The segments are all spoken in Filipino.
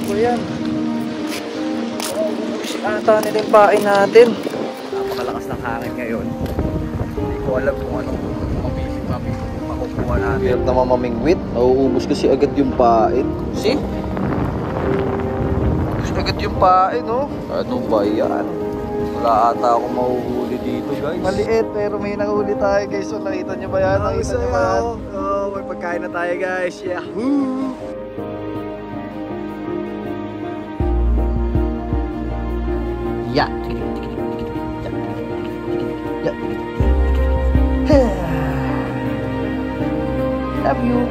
So yan. Ata nila yung pain natin. Napakalakas ng hangin ngayon. Hindi ko alam kung anong makukuha natin. Hirap na mamamingwit. Nauubos kasi agad yung pain. See? Ubus agad yung pain, no? Ano ba yan? Wala ata akong mahuhuli dito, guys. Maliit, pero may nahuli tayo, guys. So, nakita nyo ba yan? Nakita nyo ba yan? Oh, may pagkain na tayo, guys. Yahoo! Yeah. Love you.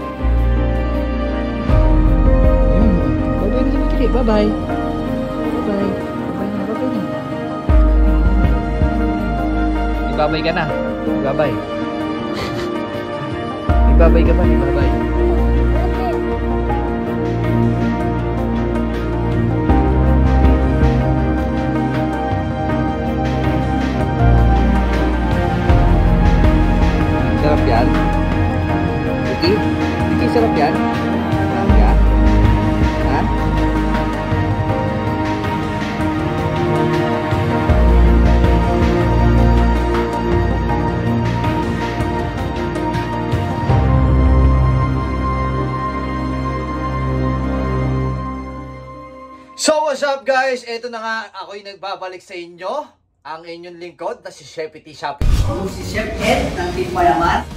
Bye-bye. Bye-bye. Bye-bye. Ibabay ka na. Ibabay. Ibabay ka ba? Ibabay. Sarap yan. Vicky? Vicky, sarap yan? Sarap yan? Ha? So what's up guys? Ito na nga, ako'y nagbabalik sa inyo. Ang inyong lingkod na si Chef Iti Shopping. Ako si Chef Ed ng Team Mayaman.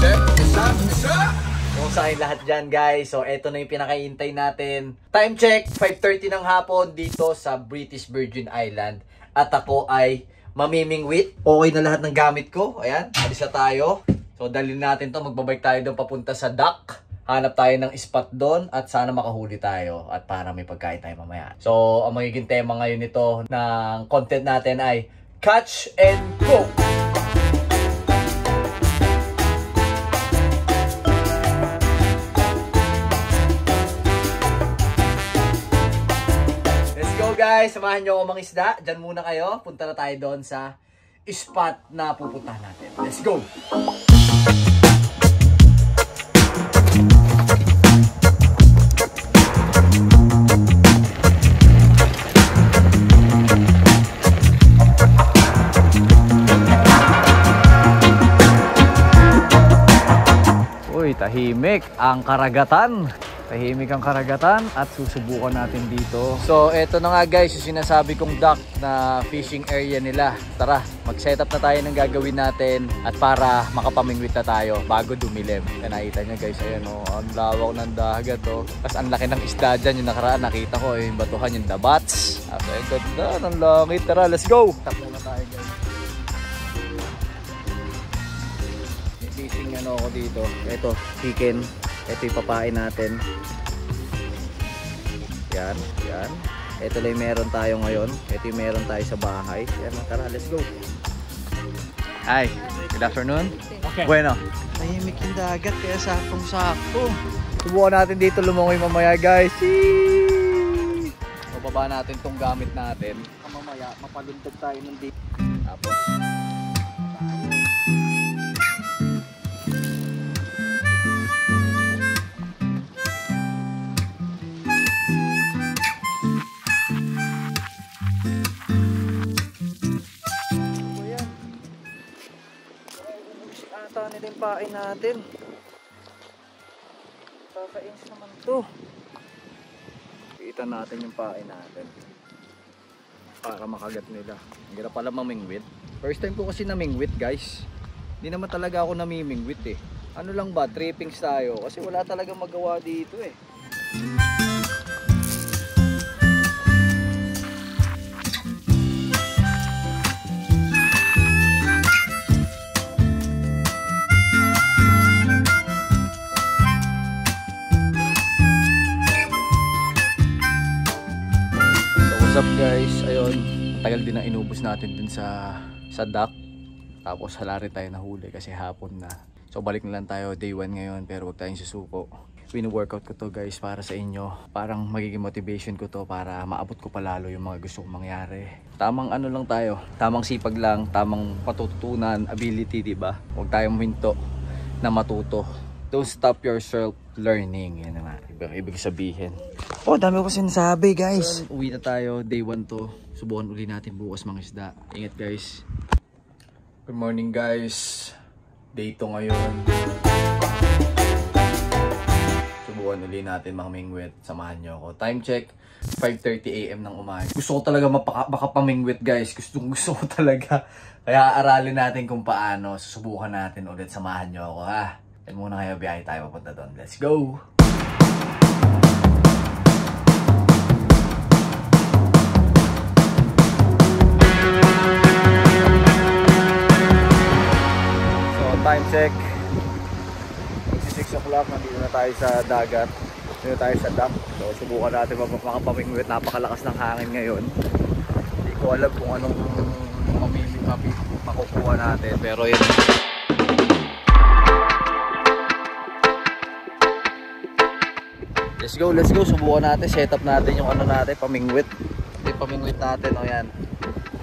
Chef, isa! Kung saan lahat dyan guys. So ito na yung pinakaintay natin. Time check, 5:30 ng hapon dito sa British Virgin Island. At ako ay mamimingwit. Okay na lahat ng gamit ko. Ayan, alis na tayo. So dalhin natin to, magbabike tayo doon papunta sa dock. Hanap tayo ng spot doon at sana makahuli tayo at para may pagkain tayo mamaya. So ang magiging tema ngayon nito ng content natin ay Catch and Cook. Let's go guys, samahan nyo ako mangisda. Diyan muna kayo, punta na tayo doon sa spot na pupuntahan natin. Let's go! Uy, tahimik ang karagatan. Tahimik ang karagatan at susubukan natin dito. So, eto na nga guys, yung sinasabi kong dock na fishing area nila. Tara, mag-setup na tayo ng gagawin natin at para makapamingwit na tayo bago dumilim. Kaya nakita nyo guys, ayan o, ang lawak ng dagat o. Tapos ang laki ng isda dyan, yung nakaraan nakita ko, yung batuhan, yung dabats. At ay ganda ng langit. Tara, let's go! Tap na tayo guys. Fishing ano ako dito. Ito, chicken. Ito yung papain natin. Yan, yan. Ito lang yung meron tayo ngayon. Ito yung meron tayo sa bahay. Yan, tara, let's go. Hi, good afternoon. Okay. Bueno. Tahimik yung dagat kaya saktong-sakto. Subukan natin dito lumangoy mamaya guys. Bababa natin tong gamit natin. Mamaya, mapalundag tayo ng dito. Tapos, ata nila yung pain natin. Kakainis naman to. Kita natin yung pain natin para makagat nila. Ang hirap pala mamingwit. First time ko kasi namingwit guys. Hindi naman talaga ako namimingwit eh. Ano lang ba, trippings tayo kasi wala talagang magawa dito eh. What's up guys, ayun, tagal din na inubos natin dun sa dock. Tapos halari tayo nahuli kasi hapon na. So balik na lang tayo day 1 ngayon pero wag tayong susuko. Wino-workout ko to guys para sa inyo. Parang magiging motivation ko to para maabot ko palalo yung mga gusto kong mangyari. Tamang ano lang tayo, tamang sipag lang, tamang patutunan, ability, diba? Huwag tayong huminto. na matuto. Don't stop yourself learning. Yan naman, ibig sabihin. Oh, dami ko sinasabi guys. Uwi na tayo, day 1 to. Subukan uli natin bukas mga isda. Ingat guys. Good morning guys. Day 2 ngayon. Subukan uli natin mga mingwit. Samahan nyo ako. Time check, 5:30 AM ng umaga. Gusto ko talaga makapamingwit guys. Gusto ko talaga. Kaya aralin natin kung paano. Susubukan natin ulit. Samahan nyo ako ha. Yan muna kayo, biyahe tayo papunta doon. Let's go! So, time check. 6 o'clock, nandito na tayo sa dagat. Nandito tayo sa dock. So, subukan natin makapamingwit. Napakalakas ng hangin ngayon. Hindi ko alam kung anong makukuha natin. Pero yun. Let's go. Subukan natin. Set up natin yung ano natin, pamingwit. Ito yung pamingwit natin. O yan.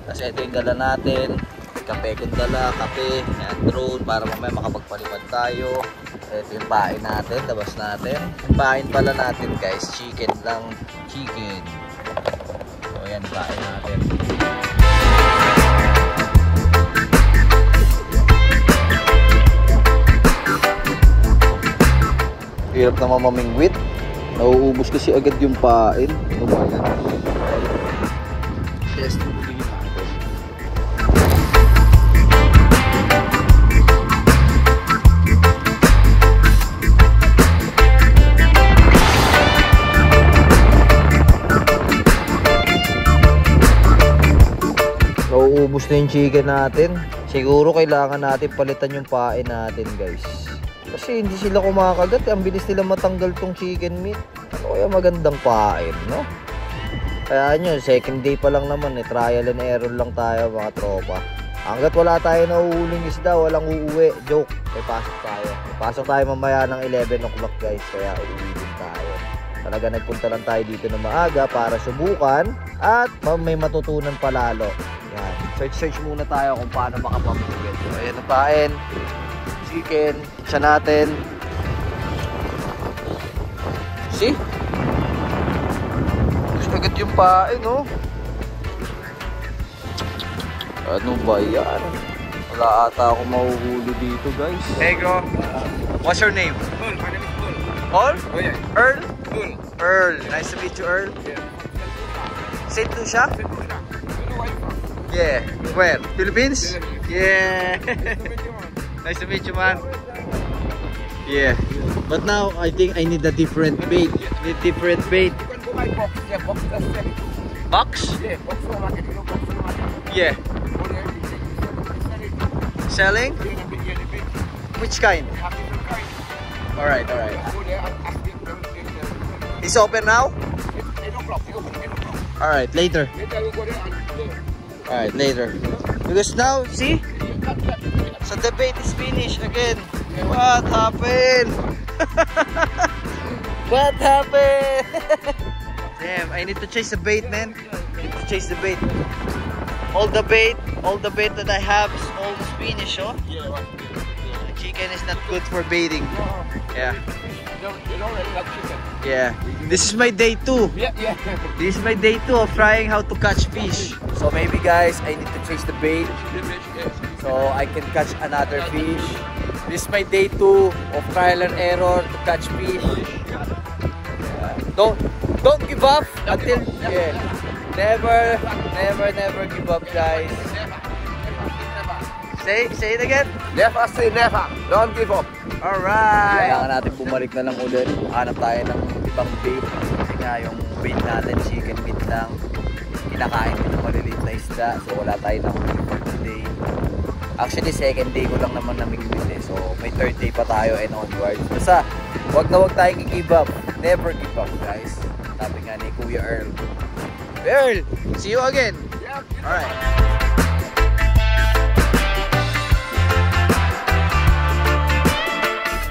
Kasi ito yung dala natin. Kape kung dala, kape. Yan, drone. Para mamaya makapagpalipad tayo. Ito yung pain natin. Labas natin. Yung pain pala natin guys. Chicken lang. Chicken. So yan, pain natin. Hirap naman mamingwit. Nauubos kasi agad yung pain. Ano ba yan? Test mo din natin. Nauubos na yung chicken natin. Siguro kailangan natin palitan yung pain natin guys. Kasi hindi sila kumakagat. Ang bilis nila matanggal tong chicken meat. Ano kaya magandang pain, no? Kaya nyo, second day pa lang naman eh. Trial and error lang tayo mga tropa. Hanggat wala tayo nahuhuling isda, walang uuwi. Joke, may pasok tayo. May pasok tayo mamaya ng 11 o'clock guys. Kaya uuwi din tayo. Talaga nagpunta lang tayo dito na maaga para subukan. At may matutunan palalo. Yan. Search muna tayo kung paano makapamingwit. So, ayan ang pain. Chicken, siya natin. See? Gusto agad yung pain, no? Ano ba yan? Wala ata ako mahuhuli dito, guys. Hey, bro. What's your name? Earl. My name is Earl. Paul? Oh, yeah. Earl? Earl. Earl. Nice to meet you, Earl. Yeah. Saint Lucia? You know where you from? Yeah. Where? Philippines? Yeah. Nice to meet you, Nice man. to meet you, man. Yeah. But now, I think I need a different bait. Different bait. You can go by box. Yeah, box. That's it. Box? Yeah, box for market. You know, box for market. Yeah. Go there, you sell it. Selling? Yeah, the big. Which kind? Have different kind. Alright. Go there and ask them. It's open now? It's 8 o'clock. They open 8 o'clock. Alright, later. Later we go there and Alright, later. Because now, see? So the bait is finished again. What happened? What happened? Damn, I need to chase the bait, man. I need to chase the bait. All the bait that I have is almost finished, oh? yeah, what? The chicken is not good for baiting. Yeah. You don't really like chicken. Yeah. This is my day 2. Yeah. This is my day 2 of trying how to catch fish. So maybe guys, I need to chase the bait so I can catch another fish. This is my day 2 of trial and error to catch fish. Don't give up until never give up guys. Say it again. Never say never. Don't give up. Alright. Kailangan natin bumalik na lang ulit. Hanap tayo ng ibang bait. Kasi nga yung bait natin, chicken meat lang. Kinakain ko ng maliliit na isda. So wala tayo na for today. Actually, second day ko lang naman namingwit eh. So may third day pa tayo and onwards. Basta, wag na wag tayong i-give up. Never give up guys. Sabi nga ni Kuya Earl. Earl, see you again. Alright.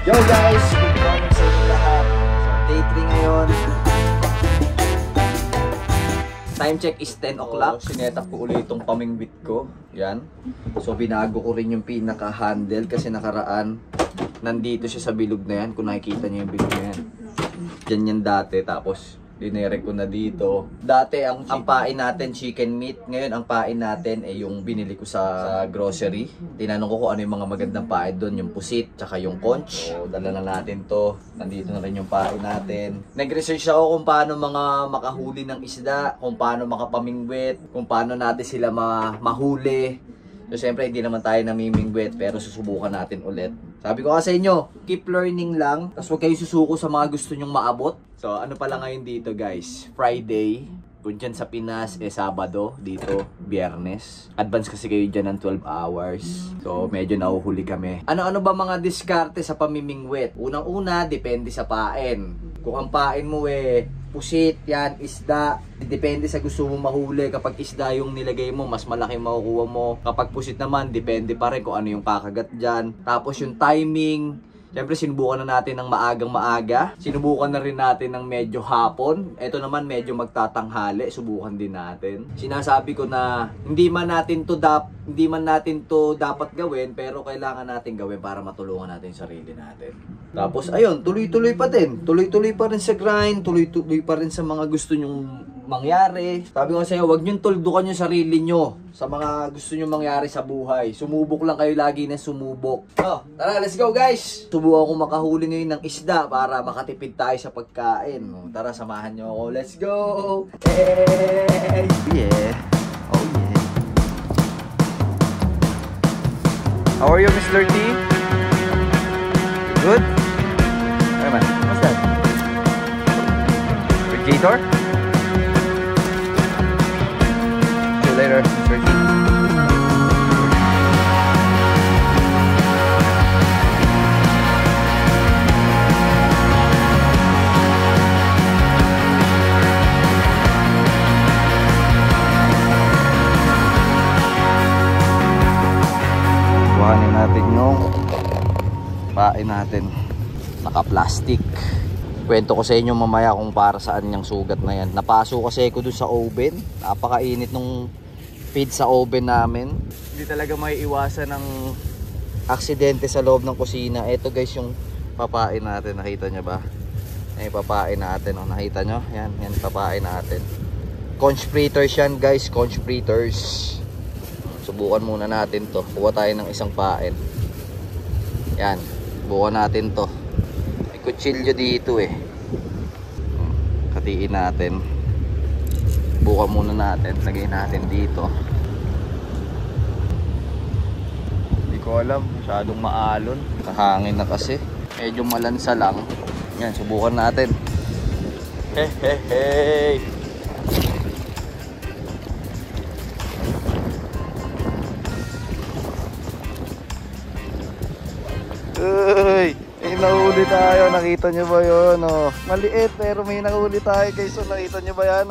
Yo guys, good morning sa inyo lahat. So, day 3 ngayon. Time check is 10 o'clock. Sinetap ko ulit itong pamingwit ko. Yan. So binago ko rin yung pinaka-handle kasi nakaraan nandito siya sa bilog na yan. Kung nakikita niyo yung bilog na yan. Diyan yan dati, tapos dinere ko na dito. Dati ang pain natin chicken meat. Ngayon ang pain natin ay yung binili ko sa grocery. Tinanong ko kung ano yung mga magandang pain doon, yung pusit tsaka yung conch. So dala na natin to. Nandito na rin yung pain natin. Nag-research ako kung paano mga makahuli ng isda, kung paano makapamingwit, kung paano natin sila mahuli. So siyempre hindi naman tayo namimingwit, pero susubukan natin ulit. Sabi ko kasi sa inyo, keep learning lang. Tapos huwag kayo susuko sa mga gusto nyong maabot. So ano pala ngayon dito guys, Friday. Kung dyan sa Pinas, Sabado. Dito, Biyernes. Advance kasi kayo dyan ng 12 hours. So medyo nahuhuli kami. Ano-ano ba mga diskarte sa pamimingwit? Unang-una, depende sa pain. Kung ang pain mo pusit, yan, isda. Depende sa gusto mo mahuli. Kapag isda yung nilagay mo, mas malaki makukuha mo. Kapag pusit naman, depende pa rin kung ano yung kakagat dyan. Tapos yung timing. Siyempre, sinubukan na natin ng maagang maaga. Sinubukan na rin natin ng medyo hapon. Ito naman, medyo magtatanghali. Subukan din natin. Sinasabi ko na hindi man natin to dapat gawin, pero kailangan natin gawin para matulungan natin yung sarili natin. Tapos, ayun, tuloy-tuloy pa din. Tuloy-tuloy pa rin sa grind. Tuloy-tuloy pa rin sa mga gusto nyong mangyari. Sabi ko sa inyo, huwag nyong tuldukan yung sarili nyo sa mga gusto nyong mangyari sa buhay. Sumubok lang kayo lagi na sumubok. Oh, tara, let's go guys! Subukan ko makahuli ngayon ng isda para makatipid tayo sa pagkain. Tara, samahan nyo ako. Let's go! Hey! Yeah! Oh yeah! How are you, Mr. T? Good? Hey man, what's that? Gator? See you later, Mr. T. Kuhanin natin yung pain natin. Naka-plastic. Kwento ko sa inyo mamaya kung para saan yung sugat na yan. Napaso kasi ako dun sa oven. Napakainit nung feed sa oven namin. Hindi talaga may iwasan ng aksidente sa loob ng kusina. Ito guys yung papain natin. Nakita nyo ba? Yan yung papain natin. Nakita nyo? Yan papain natin. Conch fritters yan guys. Conch fritters. Subukan muna natin to. Kuha tayo ng isang pain. Yan. Subukan natin to. May kutsilyo dito Katiin natin. Subukan muna natin. Lagay natin dito. Hindi ko alam. Masyadong maalon. Kahangin na kasi. Medyo malansa lang. Yan. Subukan natin. Hey. Uy, may nahuli tayo. Nakita nyo ba yun? Oh, maliit pero may nahuli tayo guys. So, nakita nyo ba yan?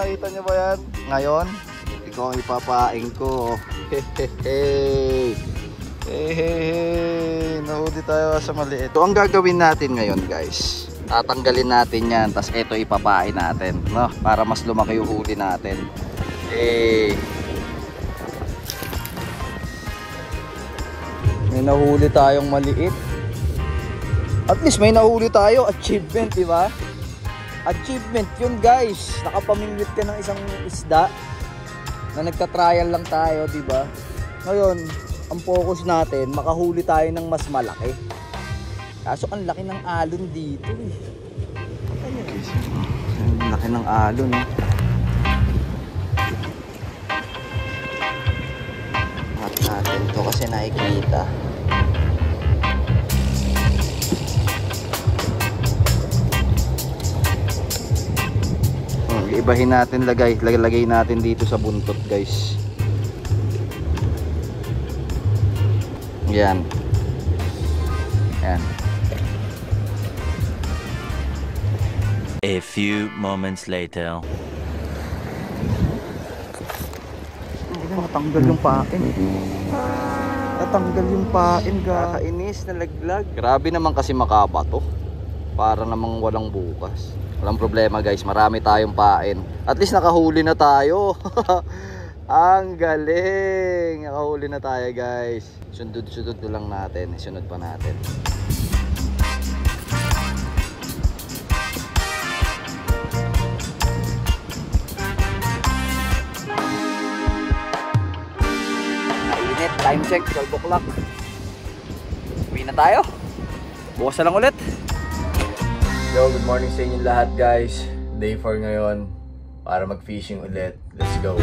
Ngayon, ikaw ang ipapain ko. Hey. Nahuli tayo sa maliit. So, ang gagawin natin ngayon guys, tatanggalin natin yan. Tapos ito ipapain natin, no? Para mas lumaki yung huli natin. May nahuli tayong maliit. At least may nahuli tayo. Achievement, di ba? Achievement yun guys. Nakapamingwit ka ng isang isda na nagtatrial lang tayo, di ba? Ngayon, ang focus natin, makahuli tayo ng mas malaki. Kaso ang laki ng alon dito Ang laki ng alon At natin to kasi nakikita. Ibahin natin, lagay natin dito sa buntot guys. Yan. A few moments later. Natanggal yung pain. Natanggal yung pain, kakainis, nalaglag. Grabe naman kasi makabato. Para namang walang bukas. Walang problema guys, marami tayong pain. At least nakahuli na tayo. Ang galing. Nakahuli na tayo guys. Sunod lang natin. Sunod pa natin. Time check, 12 o'clock. Uwi na tayo. Bukas na lang ulit. Yo, good morning sa inyo lahat guys. Day 4 ngayon para mag-fishing ulit. Let's go.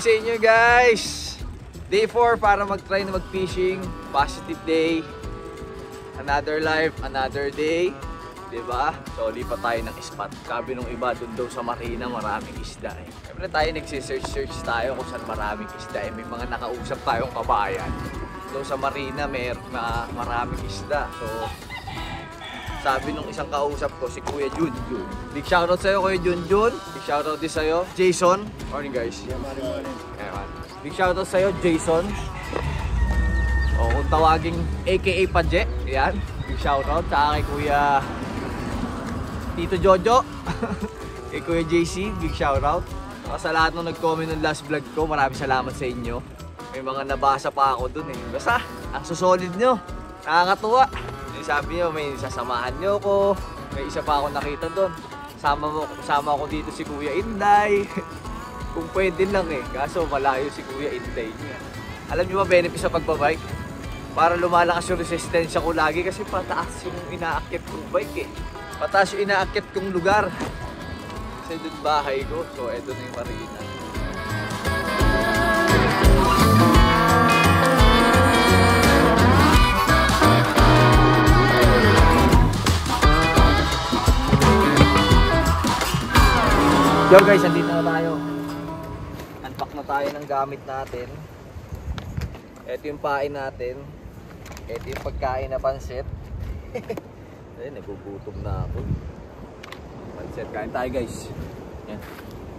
Sa inyo guys, day 4 para mag-try na mag-fishing. Positive day, another life, another day, diba? So lipat tayo ng spot. Sabi nung iba dun daw sa marina maraming isda eh. Siyempre tayo nagsisearch tayo kung saan maraming isda eh. May mga nakausap tayong kabayan doon sa marina maraming isda. So sabi nung isang kausap ko, si Kuya Junjun. Big shoutout sa'yo, Kuya Junjun. Big shoutout din sa'yo, Jason. Morning guys. Yeah, morning. Big shoutout sa'yo, Jason. O kung tawaging AKA Paje. Yan. Big shoutout sa kay Kuya Tito Jojo. Kay Kuya JC, big shoutout. Sa lahat nung nag-comment ng last vlog ko, maraming salamat sa inyo. May mga nabasa pa ako dun eh. Basta, ang susolid nyo. Nakakatuwa. Sabi nyo, may sasamahan nyo ko. May isa pa ako nakita doon. Sama ako dito si Kuya Inday. Kung pwede lang eh. Kaso malayo si Kuya Inday niya. Alam nyo ba benefit sa pagbabike? Para lumalakas yung resistensya ko lagi kasi pataas yung inaakyat kong bike eh. Pataas yung inaakyat kong lugar. Kasi doon bahay ko. So eto na yung marina. Yo guys, andito na tayo. Unpack na tayo ng gamit natin. Ito yung pain natin. Ito yung pagkain na pansit. Ayun, nagugutom na ako. Pansit, kain tayo guys. Yan.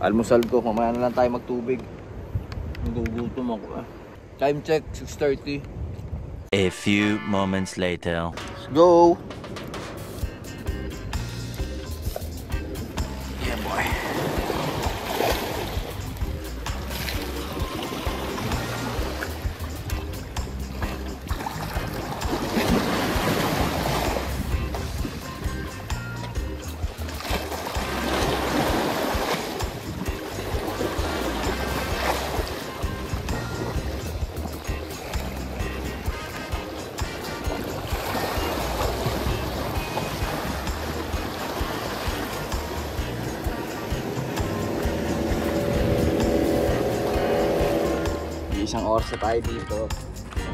Almusal ko, mamaya na lang tayo magtubig. Nagugutom ako ah. Time check, 6:30. A few moments later. Let's go! Yeah boy. Isang oras na tayo dito.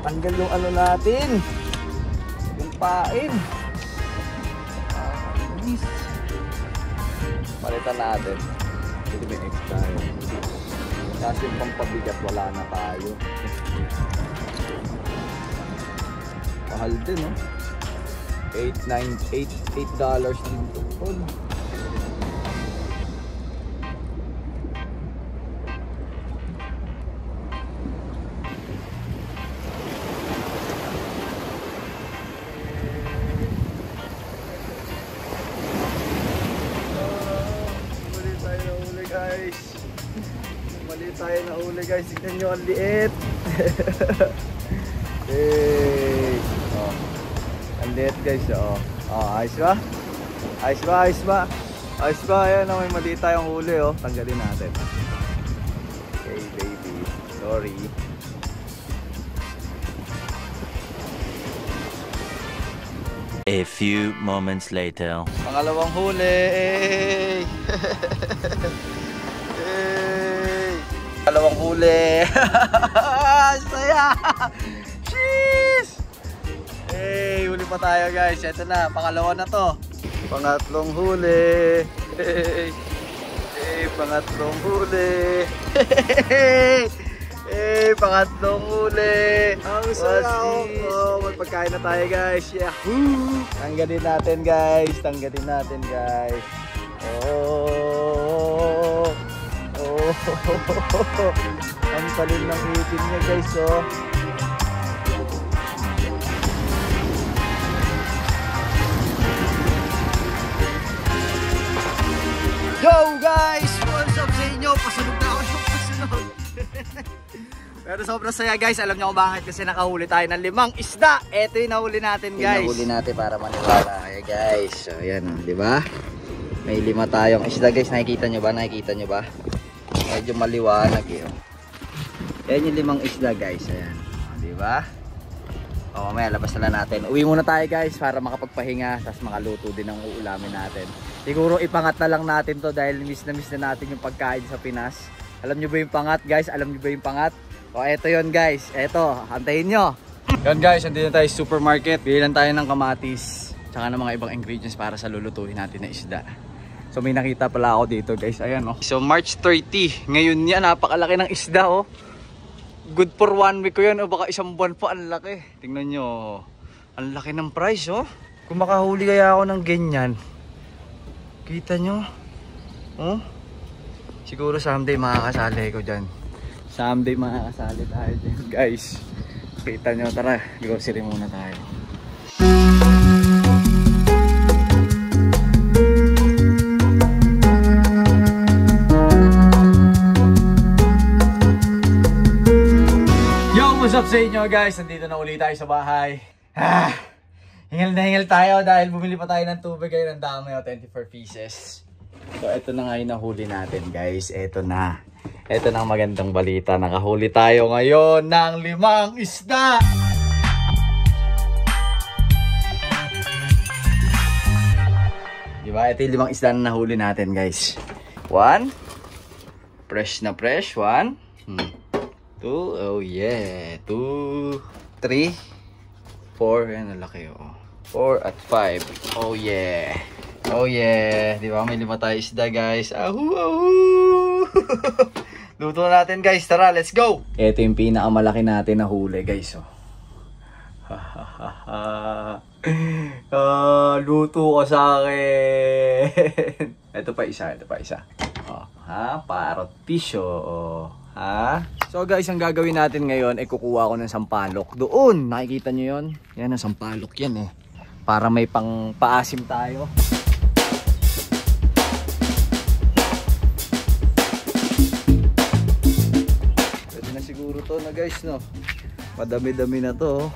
Tanggal yung ano natin. Yung pain. Palitan natin. Ito may extra. Kasi yung pampabigat wala na tayo. Mahal din no? $8 din ito. Mali tayo na uli guys, tignan nyo ang liit. Hey. Oh. Ang liit guys, oh. Oh, ayos ba? Ayos ba? Ayos ba? Ayos ba? Ayan, oh, may mali tayong huli oh. Tanggalin natin. Okay baby, sorry. A few moments later. Pangalawang huli. Hey. Hey. Pangalawang huli. Saya. Sheesh. Hey, huli pa tayo guys. Ito na, pangalawa na to. Pangatlong huli. Hey. Hey, pangatlong huli. Hey. Eh, pangatlong huli. Ang saya. Oh, magpagkain na tayo guys. Yahoo! Tanggalin natin guys. Tanggalin natin guys. Oh. Oh. Ang talim ng itin niya guys, oh. Yo guys! What's up sa inyo? Pasunod na ako yung pasunod. Pero sobrang saya guys. Alam niyo kung bakit? Kasi nakahuli tayo ng 5 isda. Ito yung nahuli natin guys. Yung nahuli natin para maniwala kayo guys. So yan, di ba? May 5 tayong isda guys. Nakikita nyo ba? Nakikita nyo ba? Medyo maliwanag yun. Yan yung 5 isda guys. Ayan. Di ba? O mamaya labas na natin. Uwi muna tayo guys para makapagpahinga. Tapos makaluto din ang uulamin natin. Siguro ipangat na lang natin to dahil miss na natin yung pagkain sa Pinas. Alam nyo ba yung pangat guys? Alam nyo ba yung pangat? O eto yon guys. Eto, hantayin nyo. Yan guys, andito tayo sa supermarket. Bili lang tayo ng kamatis. Tsaka ng mga ibang ingredients para sa lulutuin natin na isda. So may nakita pala ako dito guys. Ayan oh. So March 30. Ngayon yan, napakalaki ng isda oh. Good for 1 week ko yan o baka isang buwan pa. Ang laki. Tingnan nyo. Ang laki ng price oh. Kung makahuli kaya ako ng ganyan. Kita nyo? Oh? Siguro someday makakasali ko dyan. Someday makakasali tayo dyan guys. Kita nyo, tara. Grocery muna tayo. Yo! What's up sa inyo guys? Nandito na ulit tayo sa bahay. Hingal na hingal tayo dahil bumili pa tayo ng tubig ngayon ng dami o 24 pieces. So ito na nga yung nahuli natin guys. Ito na. Ito na ang magandang balita. Nakahuli tayo ngayon ng 5 isda. Diba? Ito yung 5 isda na nahuli natin guys. 1. Fresh na fresh. 1. 2. Oh yeah. 2. 3. 4. Yan ang laki oh. 4 at 5. Oh yeah. Oh yeah. Di ba? May 5 tayo isda guys. Ahu ahu. Luto natin guys. Tara, let's go. Ito yung pinakamalaki natin na huli guys oh. Luto ko sa akin. Ito pa isa. Ito pa isa. Oh, ha? Parrot fish oh. Ha? So guys, ang gagawin natin ngayon ay kukuha ko ng sampalok. Doon, nakikita nyo yun? Yan ang sampalok yan eh. Para may pang paasim tayo. Pwede na siguro to na guys no. Madami-dami na to.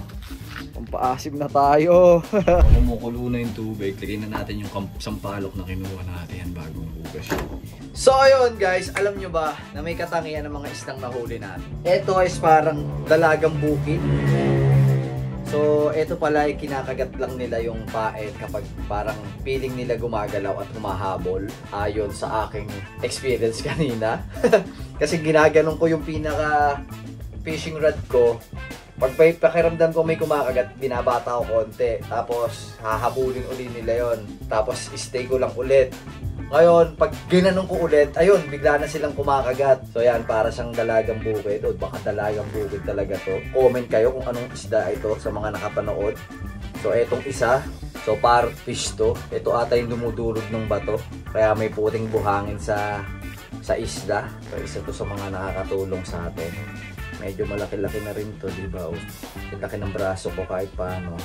Pang paasim na tayo. Kumukulo na yung tubig. Lagyan na natin yung sampalok na kinuha natin bagong hugas yun. So ayun guys, alam nyo ba na may katangian ng mga isdang nahuli natin? Ito is parang dalagang bukid. So ito pala ay kinakagat lang nila yung paet kapag parang feeling nila gumagalaw at humahabol. Ayon sa aking experience kanina. Kasi ginaganon ko yung pinaka fishing rod ko. Pag may pakiramdam ko may kumakagat, binabata ko konti. Tapos hahabulin ulit nila yon. Tapos stay ko lang ulit. Ngayon, pag ginanong ko ulit, ayun, bigla na silang kumakagat. So yan, para siyang dalagang bukid. O baka dalagang bukid talaga to. Comment kayo kung anong isda ito sa mga nakapanood. So etong isa, so parrot fish to. Ito ata yung dumudurog ng bato. Kaya may puting buhangin sa isda. So isa to sa mga nakakatulong sa atin. Medyo malaki-laki na rin to, di ba? Yung laki ng braso ko kahit paano.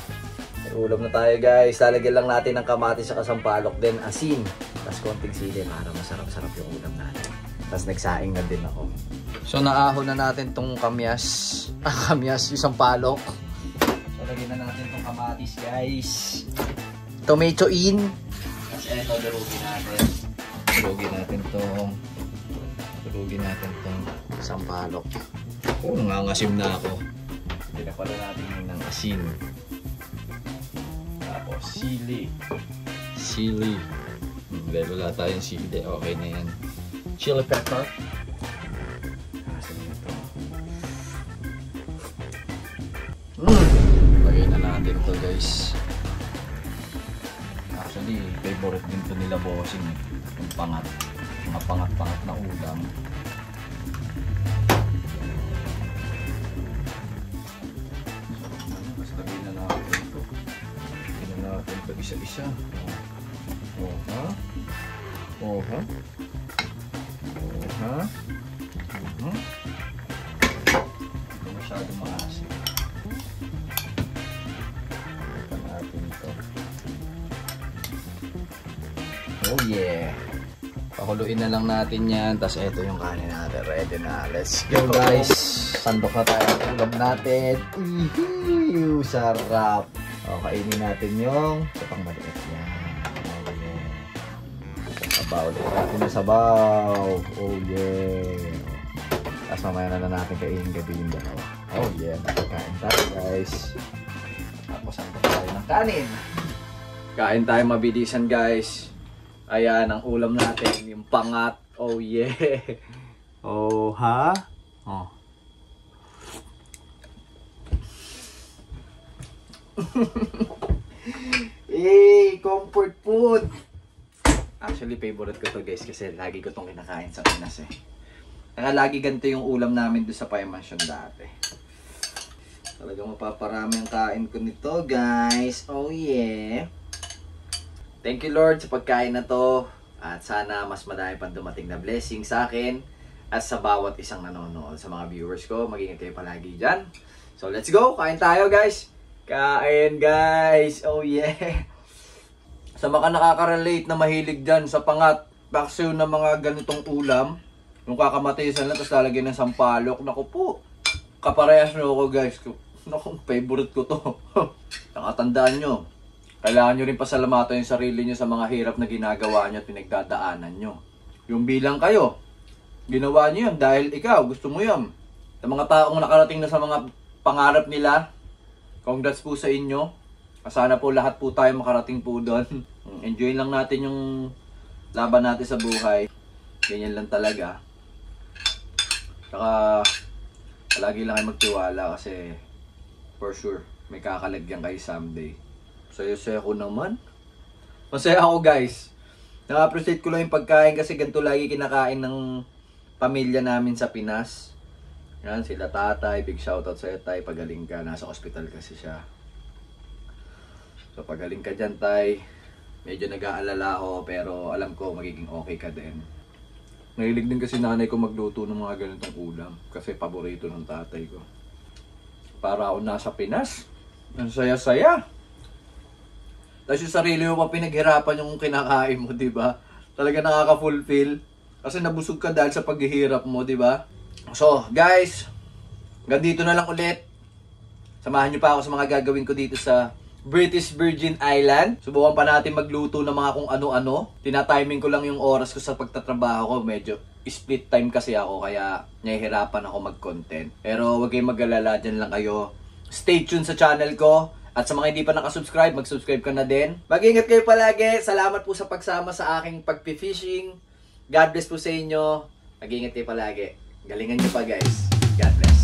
Ulam na tayo guys. Lalagyan lang natin ng kamatis sa kasampalok, then asin. Tapos konting sili para masarap-sarap yung ulam natin. Tapos nagsaing na din ako. So naahon na natin tong kamyas. Kamyas, yung sampalok. So lagyan na natin tong kamatis guys. Tomato in. Tapos eto, durugin natin. Durugin natin tong sampalok. Oh, nangangasim na ako. Pinapala natin yung ng asin. Tapos sili. Dahil wala tayong sili, okay na yan. Chili pepper. Lagay na natin to guys. Actually, favorite din to nila bossing eh. Yung pangat. Mga pangat-pangat na ulam. Mas lagay na natin to. Lagay na natin to isa-isa. Oh ha? masyadong maasim. Ito natin ito. Oh yeah. Pakuluin na lang natin yan. Tapos ito yung kanin natin. Ready na. Let's go guys. Sandok na tayo ang ulam natin. Ihoo! Sarap. O, kainin natin yung sapang maliit yan. Oh yeah. Sabaw ulit natin yung sabaw. Oh yeah. Tapos mamaya na natin kainin gabi yung dalawa. Oh yeah. Kain tayo guys. Tapos sandok tayo ng kanin. Kain tayo mabilisan guys. Ayan, ang ulam natin, yung pangat. Oh, yeah. Oh, ha? Oh. Hey, comfort food. Actually, favorite ko to guys kasi lagi ko tong kinakain sa Pinas eh. Kaya lagi ganito yung ulam namin doon sa Paya Mansion dati. Talagang mapaparami ang kain ko nito guys. Oh, yeah. Thank you Lord sa pagkain na to at sana mas madami pang dumating na blessing sa akin at sa bawat isang nanonood. Sa mga viewers ko, mag-ingat kayo palagi dyan. So let's go, kain tayo guys. Kain guys, oh yeah. Sa mga nakaka-relate na mahilig dyan sa pangat, paksiw na mga ganitong ulam, yung kakamatisan lang tapos lalagyan ng sampalok, naku po, kaparehas nyo ako guys. Naku, favorite ko to. Nakatandaan nyo. Kailangan nyo rin pasalamatan yung sarili nyo sa mga hirap na ginagawa nyo at pinagdadaanan nyo. Yung bilang kayo, ginawa nyo yun dahil ikaw, gusto mo yun. Sa mga taong nakarating na sa mga pangarap nila, congrats po sa inyo. Sana po lahat po tayo makarating po doon. Enjoy lang natin yung laban natin sa buhay. Ganyan lang talaga. Saka, palagi lang kayo magtiwala kasi for sure, may kakalagyan kayo someday. Saya-saya ko naman. Masaya ako guys. Na-appreciate ko lang yung pagkain kasi ganito lagi kinakain ng pamilya namin sa Pinas. Yan, sila tatay. Big shoutout sa'yo tay. Pagaling ka. Nasa hospital kasi siya. So pagaling ka dyan tay. Medyo nag-aalala ako pero alam ko magiging okay ka din. Nahilig din kasi nanay ko magluto ng mga ganitong ulam. Kasi paborito ng tatay ko. Para ako nasa Pinas. Ang saya-saya. Tapos yung sarili mo pa pinaghirapan yung kinakain mo, di ba? Talaga nakaka-fulfill. Kasi nabusog ka dahil sa paghihirap mo, di ba? So, guys, hanggang dito na lang ulit. Samahan nyo pa ako sa mga gagawin ko dito sa British Virgin Island. Subukan pa natin magluto ng mga kung ano-ano. Tinatiming ko lang yung oras ko sa pagtatrabaho ko. Medyo split time kasi ako, kaya nahihirapan ako mag-content. Pero huwag kayong mag-alala, dyan lang kayo. Stay tuned sa channel ko. At sa mga hindi pa nakasubscribe, mag-subscribe ka na din. Mag-ingat kayo palagi. Salamat po sa pagsama sa aking pag-fishing. God bless po sa inyo. Mag-ingat kayo palagi. Galingan nyo pa guys. God bless.